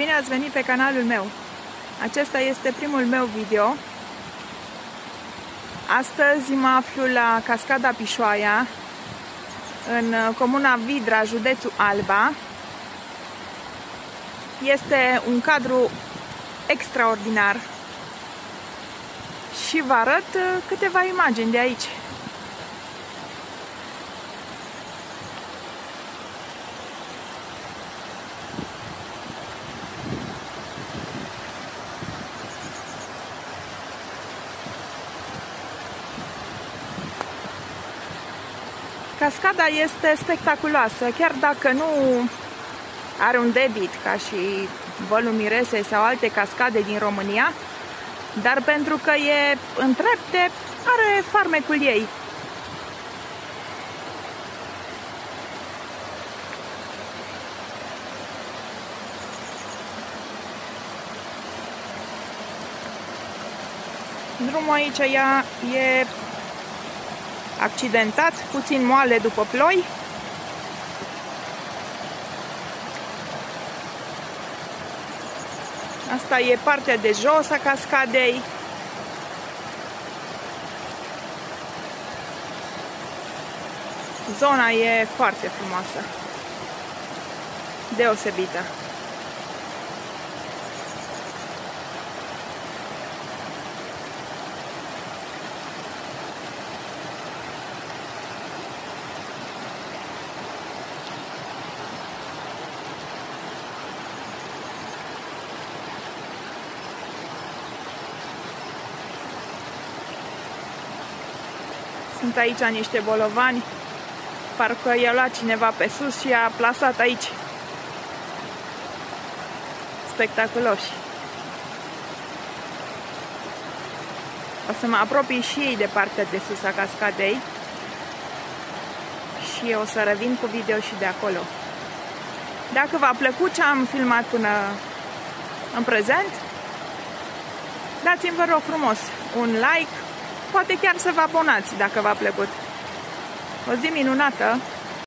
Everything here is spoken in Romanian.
Bine ați venit pe canalul meu! Acesta este primul meu video. Astăzi mă aflu la Cascada Pișoaia, în comuna Vidra, județul Alba. Este un cadru extraordinar și vă arăt câteva imagini de aici. Cascada este spectaculoasă, chiar dacă nu are un debit ca și Vălul Miresei sau alte cascade din România, dar pentru că e în trepte, are farmecul ei. Drumul aici e accidentat, puțin moale după ploi. Asta e partea de jos a cascadei. Zona e foarte frumoasă, deosebită. Sunt aici niște bolovani, parcă i-a luat cineva pe sus și i-a plasat aici. Spectaculoși. O să mă apropii și ei de partea de sus a cascadei și o să revin cu video și de acolo. Dacă v-a plăcut ce am filmat până în prezent, dați-mi, vă rog frumos, un like. Poate chiar să vă abonați dacă v-a plăcut. O zi minunată!